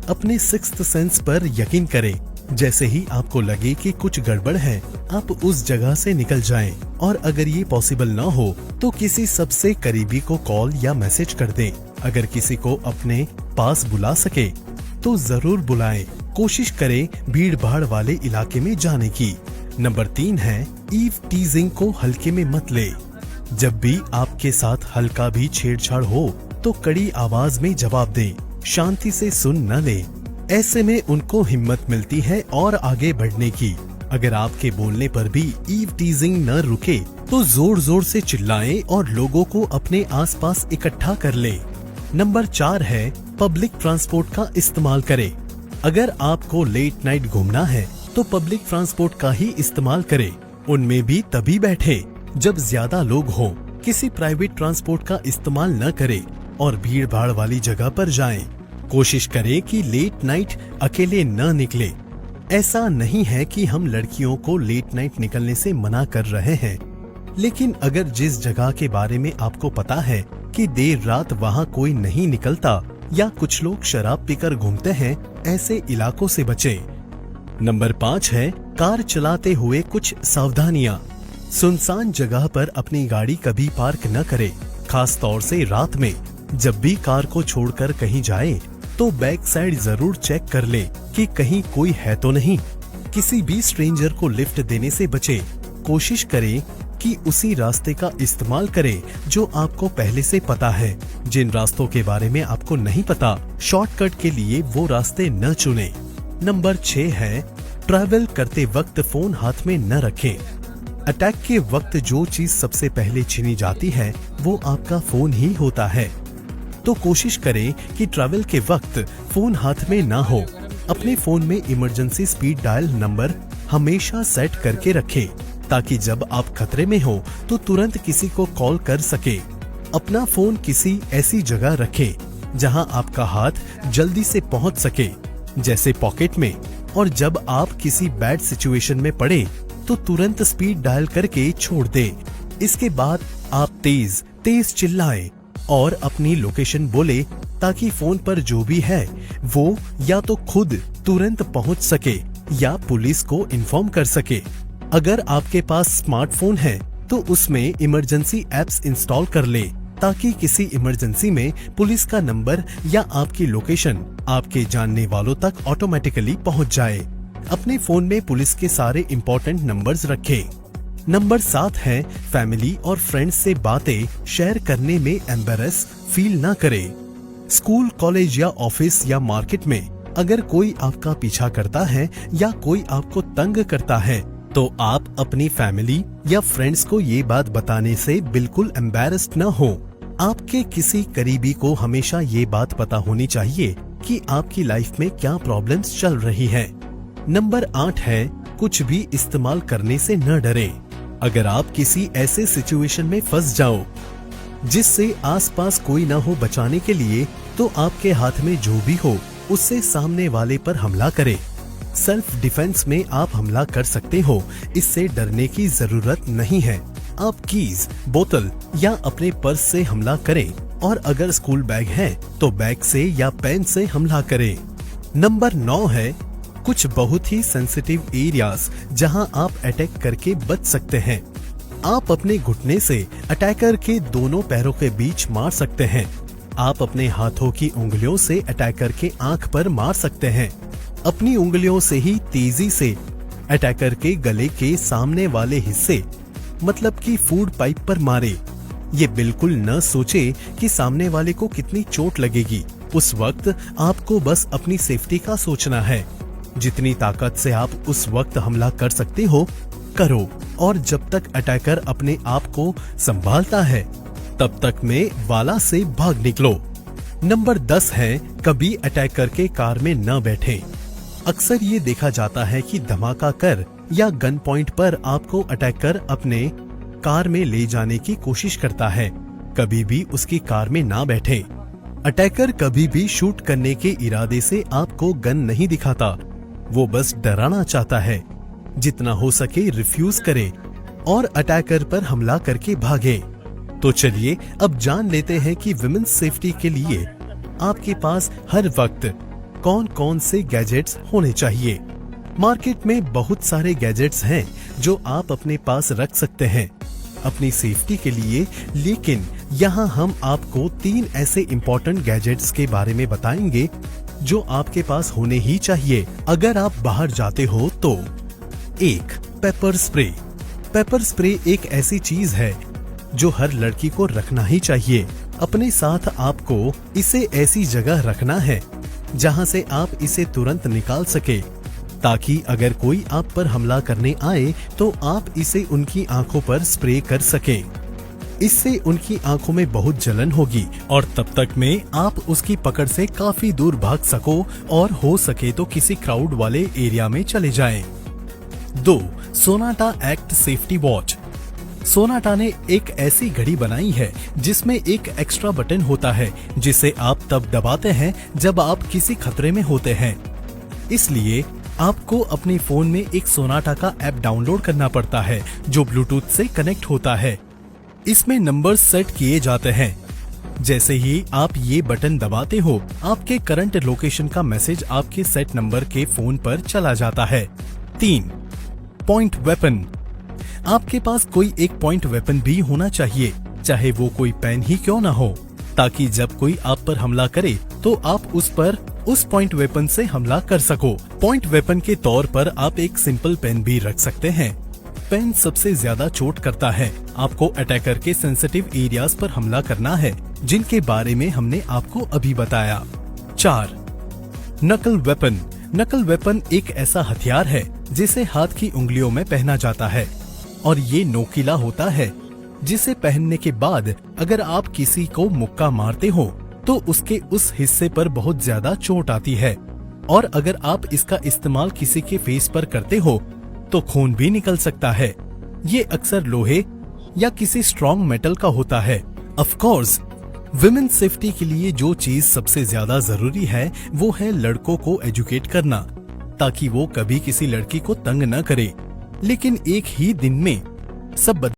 अपने sixth sense पर यकीन करें। जैसे ही आपको लगे कि कुछ गड़बड़ है, आप उस जगह से निकल जाएं और अगर ये पॉसिबल ना हो तो किसी सबसे करीबी को कॉल या मैसेज कर दें। अगर किसी को अपने पास बुला सके तो जरूर बुलाएं। कोशिश करें भीड़ भाड़ वाले इलाके में जाने की। नंबर 3 है ईव टीजिंग को हल्के में मत ले। जब भी आपके साथ हल्का भी छेड़छाड़ हो तो कड़ी आवाज में जवाब दें, शांति से सुन न ले। ऐसे में उनको हिम्मत मिलती है और आगे बढ़ने की। अगर आपके बोलने पर भी ईव टीजिंग न रुके तो जोर जोर से चिल्लाएं और लोगों को अपने आसपास इकट्ठा कर लें। नंबर 4 है पब्लिक ट्रांसपोर्ट का इस्तेमाल करें। अगर आपको लेट नाइट घूमना है तो पब्लिक ट्रांसपोर्ट का ही इस्तेमाल करें। उनमें भी तभी बैठे जब ज्यादा लोग हों। किसी प्राइवेट ट्रांसपोर्ट का इस्तेमाल न करें और भीड़ भाड़ वाली जगह पर जाएं। कोशिश करें कि लेट नाइट अकेले न निकले। ऐसा नहीं है कि हम लड़कियों को लेट नाइट निकलने से मना कर रहे हैं, लेकिन अगर जिस जगह के बारे में आपको पता है कि देर रात वहाँ कोई नहीं निकलता या कुछ लोग शराब पीकर घूमते हैं, ऐसे इलाकों से बचें। नंबर 5 है कार चलाते हुए कुछ सावधानियाँ। सुनसान जगह पर अपनी गाड़ी कभी पार्क न करें, खास तौर से रात में। जब भी कार को छोड़कर कहीं जाए तो बैक साइड जरूर चेक कर ले कि कहीं कोई है तो नहीं। किसी भी स्ट्रेंजर को लिफ्ट देने से बचे। कोशिश करें कि उसी रास्ते का इस्तेमाल करें जो आपको पहले से पता है। जिन रास्तों के बारे में आपको नहीं पता, शॉर्टकट के लिए वो रास्ते न चुनें। नंबर 6 है ट्रैवल करते वक्त फोन हाथ में न रखें। अटैक के वक्त जो चीज सबसे पहले छीनी जाती है वो आपका फोन ही होता है, तो कोशिश करें कि ट्रैवल के वक्त फोन हाथ में ना हो। अपने फोन में इमरजेंसी स्पीड डायल नंबर हमेशा सेट करके रखें ताकि जब आप खतरे में हो तो तुरंत किसी को कॉल कर सके। अपना फोन किसी ऐसी जगह रखें जहां आपका हाथ जल्दी से पहुंच सके, जैसे पॉकेट में। और जब आप किसी बैड सिचुएशन में पड़े तो तुरंत स्पीड डायल करके छोड़ दें। इसके बाद आप तेज तेज चिल्लाएं और अपनी लोकेशन बोले ताकि फोन पर जो भी है वो या तो खुद तुरंत पहुंच सके या पुलिस को इन्फॉर्म कर सके। अगर आपके पास स्मार्टफोन है तो उसमें इमरजेंसी एप्स इंस्टॉल कर ले ताकि किसी इमरजेंसी में पुलिस का नंबर या आपकी लोकेशन आपके जानने वालों तक ऑटोमेटिकली पहुंच जाए। अपने फोन में पुलिस के सारे इम्पोर्टेंट नंबर्स रखें। नंबर 7 है फैमिली और फ्रेंड्स से बातें शेयर करने में एम्बैरेस फील ना करें। स्कूल, कॉलेज या ऑफिस या मार्केट में अगर कोई आपका पीछा करता है या कोई आपको तंग करता है तो आप अपनी फैमिली या फ्रेंड्स को ये बात बताने से बिल्कुल एम्बैरेस्ड न हो। आपके किसी करीबी को हमेशा ये बात पता होनी चाहिए कि आपकी लाइफ में क्या प्रॉब्लम्स चल रही है। नंबर 8 है कुछ भी इस्तेमाल करने से न डरें। अगर आप किसी ऐसे सिचुएशन में फंस जाओ जिससे आसपास कोई ना हो बचाने के लिए, तो आपके हाथ में जो भी हो उससे सामने वाले पर हमला करें। सेल्फ डिफेंस में आप हमला कर सकते हो, इससे डरने की जरूरत नहीं है। आप कीज, बोतल या अपने पर्स से हमला करें और अगर स्कूल बैग है तो बैग से या पेन से हमला करें। नंबर 9 है कुछ बहुत ही सेंसिटिव एरियाज जहां आप अटैक करके बच सकते हैं। आप अपने घुटने से अटैकर के दोनों पैरों के बीच मार सकते हैं। आप अपने हाथों की उंगलियों से अटैकर के आंख पर मार सकते हैं। अपनी उंगलियों से ही तेजी से अटैकर के गले के सामने वाले हिस्से मतलब कि फूड पाइप पर मारे। ये बिल्कुल न सोचे कि सामने वाले को कितनी चोट लगेगी। उस वक्त आपको बस अपनी सेफ्टी का सोचना है। जितनी ताकत से आप उस वक्त हमला कर सकते हो करो, और जब तक अटैकर अपने आप को संभालता है तब तक में वाला से भाग निकलो। नंबर 10 है कभी अटैकर के कार में न बैठें। अक्सर ये देखा जाता है कि धमाका कर या गन पॉइंट पर आपको अटैकर अपने कार में ले जाने की कोशिश करता है। कभी भी उसकी कार में ना बैठें। अटैकर कभी भी शूट करने के इरादे से आपको गन नहीं दिखाता, वो बस डराना चाहता है। जितना हो सके रिफ्यूज करे और अटैकर पर हमला करके भागे। तो चलिए अब जान लेते हैं कि विमेन्स सेफ्टी के लिए आपके पास हर वक्त कौन कौन से गैजेट्स होने चाहिए। मार्केट में बहुत सारे गैजेट्स हैं जो आप अपने पास रख सकते हैं अपनी सेफ्टी के लिए, लेकिन यहाँ हम आपको 3 ऐसे इम्पोर्टेंट गैजेट्स के बारे में बताएंगे जो आपके पास होने ही चाहिए अगर आप बाहर जाते हो तो। 1. Paper spray. पेपर स्प्रे एक ऐसी चीज है जो हर लड़की को रखना ही चाहिए। अपने साथ आपको इसे ऐसी जगह रखना है जहां से आप इसे तुरंत निकाल सके, ताकि अगर कोई आप पर हमला करने आए तो आप इसे उनकी आंखों पर स्प्रे कर सकें। इससे उनकी आंखों में बहुत जलन होगी और तब तक में आप उसकी पकड़ से काफी दूर भाग सको और हो सके तो किसी क्राउड वाले एरिया में चले जाएं। 2. Sonata act safety watch. Sonata ने एक ऐसी घड़ी बनाई है जिसमें एक एक्स्ट्रा बटन होता है जिसे आप तब दबाते हैं जब आप किसी खतरे में होते हैं। इसलिए आपको अपने फोन में एक सोनाटा का ऐप डाउनलोड करना पड़ता है जो ब्लूटूथ से कनेक्ट होता है। इसमें नंबर सेट किए जाते हैं। जैसे ही आप ये बटन दबाते हो, आपके करंट लोकेशन का मैसेज आपके सेट नंबर के फोन पर चला जाता है। 3. Point weapon. आपके पास कोई एक पॉइंट वेपन भी होना चाहिए, चाहे वो कोई पेन ही क्यों ना हो, ताकि जब कोई आप पर हमला करे तो आप उस पॉइंट वेपन से हमला कर सको। पॉइंट वेपन के तौर पर आप एक सिंपल पेन भी रख सकते हैं। पेन सबसे ज्यादा चोट करता है। आपको अटैकर के सेंसिटिव एरियाज पर हमला करना है, जिनके बारे में हमने आपको अभी बताया। 4. नकल वेपन। नकल वेपन एक ऐसा हथियार है जिसे हाथ की उंगलियों में पहना जाता है और ये नोकीला होता है, जिसे पहनने के बाद अगर आप किसी को मुक्का मारते हो तो उसके उस हिस्से पर बहुत ज्यादा चोट आती है, और अगर आप इसका इस्तेमाल किसी के फेस पर करते हो तो खून भी निकल सकता है। ये अक्सर लोहे या किसी स्ट्रॉन्ग मेटल का होता है। ऑफ कोर्स, विमेन सेफ्टी के लिए जो चीज सबसे ज्यादा जरूरी है वो है लड़कों को एजुकेट करना, ताकि वो कभी किसी लड़की को तंग न करे। लेकिन एक ही दिन में सब